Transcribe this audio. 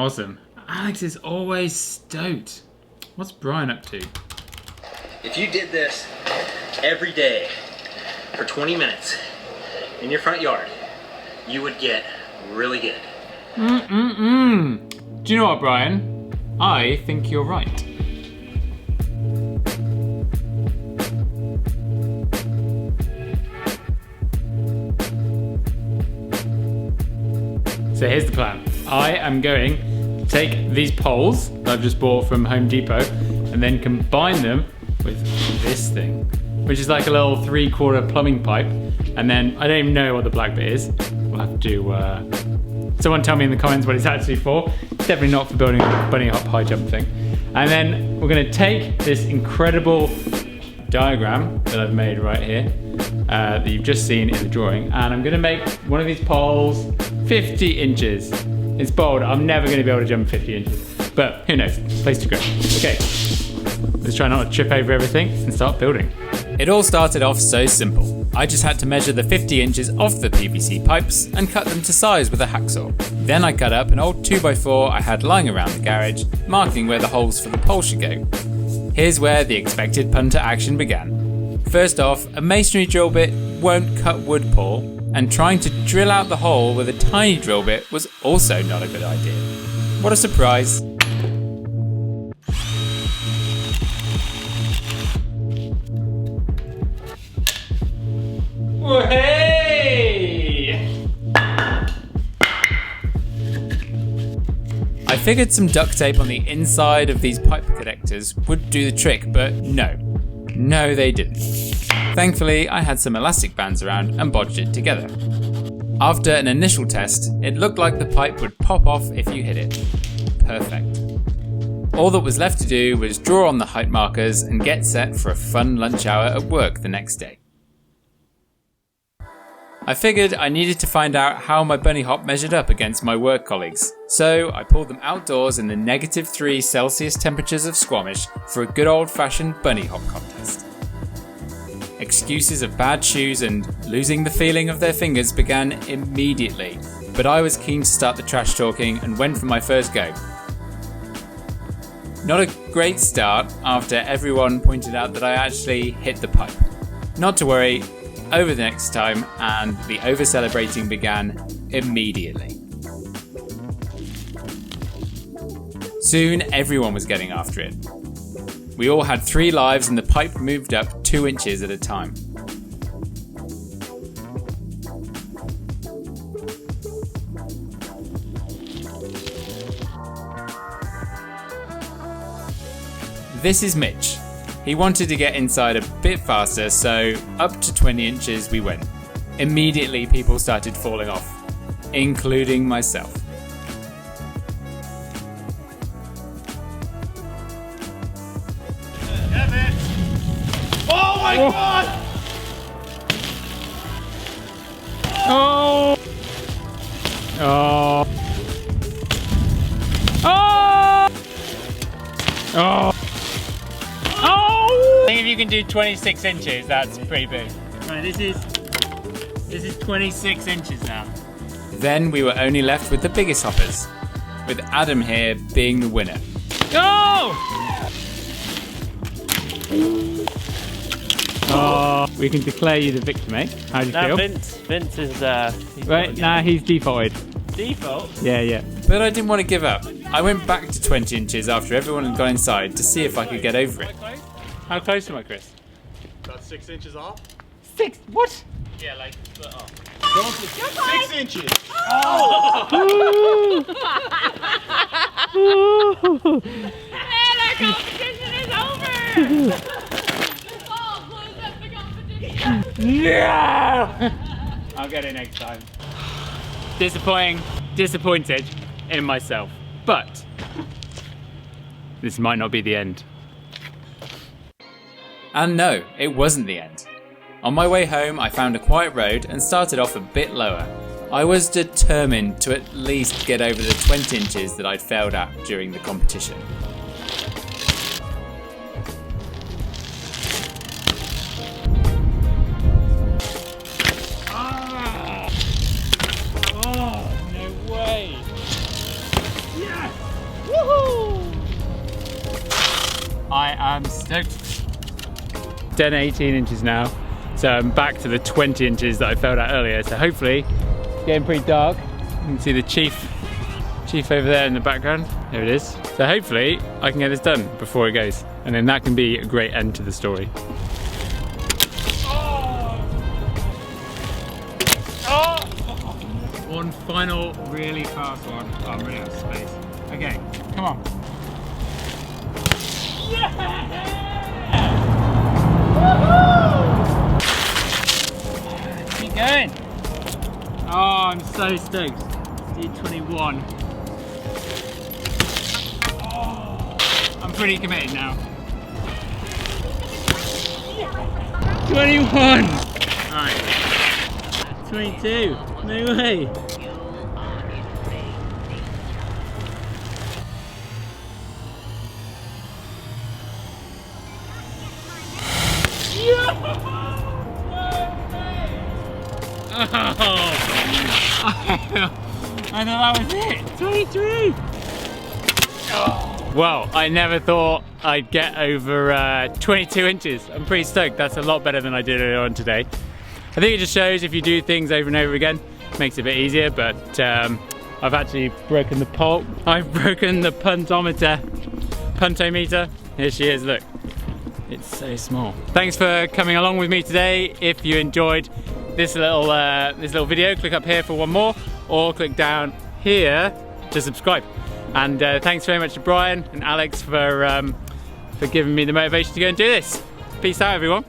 Awesome. Alex is always stoked. What's Brian up to? If you did this every day for 20 minutes in your front yard, you would get really good. Do you know what, Brian? I think you're right. So here's the plan. I am going to take these poles that I've just bought from Home Depot and then combine them with this thing, which is like a little 3/4 plumbing pipe. And then I don't even know what the black bit is. We'll have to, someone tell me in the comments what it's actually for. It's definitely not for building a bunny hop high jump thing. And then we're gonna take this incredible diagram that I've made right here, that you've just seen in the drawing, and I'm gonna make one of these poles 50 inches. It's bold, I'm never gonna be able to jump 50 inches, but who knows, place to grow. Okay, let's try not to trip over everything and start building. It all started off so simple. I just had to measure the 50 inches off the PVC pipes and cut them to size with a hacksaw. Then I cut up an old 2x4 I had lying around the garage, marking where the holes for the pole should go. Here's where the expected punter action began. First off, a masonry drill bit won't cut wood pull, and trying to drill out the hole with a tiny drill bit was also not a good idea. What a surprise. Hey! I figured some duct tape on the inside of these pipe connectors would do the trick, but no they didn't. Thankfully, I had some elastic bands around and bodged it together. After an initial test, it looked like the pipe would pop off if you hit it. Perfect. All that was left to do was draw on the height markers and get set for a fun lunch hour at work the next day. I figured I needed to find out how my bunny hop measured up against my work colleagues, so I pulled them outdoors in the -3 Celsius temperatures of Squamish for a good old-fashioned bunny hop contest. Excuses of bad shoes and losing the feeling of their fingers began immediately, but I was keen to start the trash talking and went for my first go. Not a great start after everyone pointed out that I actually hit the pipe. Not to worry, over the next time, and the over-celebrating began immediately. Soon everyone was getting after it. We all had 3 lives and the pipe moved up 2 inches at a time. This is Mitch. He wanted to get inside a bit faster, so up to 20 inches we went. Immediately people started falling off, including myself. Oh my God! Oh! Oh! Oh! Oh! I think if you can do 26 inches, that's pretty big. Right, this is 26 inches now. Then we were only left with the biggest hoppers, with Adam here being the winner. Go! Oh, we can declare you the victim, eh? How do you feel? Vince is right, nah, he's defaulted. Default? Yeah. But I didn't want to give up. I went back to 20 inches after everyone had gone inside to see if I could get over it. How close am I, Chris? About 6 inches off. 6? What? Yeah, like split off. Going for 6 inches. And our competition is over! The ball blows up the competition. Yeah! I'll get it next time. Disappointed in myself. But this might not be the end. And no, it wasn't the end. On my way home, I found a quiet road and started off a bit lower. I was determined to at least get over the 20 inches that I'd failed at during the competition. Oh, no way. Yes! I'm stoked. Done 18 inches now, so I'm back to the 20 inches that I failed at earlier. So hopefully, it's getting pretty dark. You can see the chief over there in the background. There it is. So hopefully, I can get this done before it goes, and then that can be a great end to the story. One final really fast one. Oh, I'm running out of space. Okay, come on. Keep going. Oh, I'm so stoked. Let's do 21. Oh, I'm pretty committed now. 21. All right. 22. No way. Oh, I thought that was it. 23. Oh. Well, I never thought I'd get over 22 inches. I'm pretty stoked. That's a lot better than I did earlier on today. I think it just shows if you do things over and over again, it makes it a bit easier, but I've actually broken the pole. I've broken the puntometer. Here she is, look. It's so small. Thanks for coming along with me today. If you enjoyed this little video, click up here for one more, or click down here to subscribe. And thanks very much to Brian and Alex for giving me the motivation to go and do this. Peace out, everyone.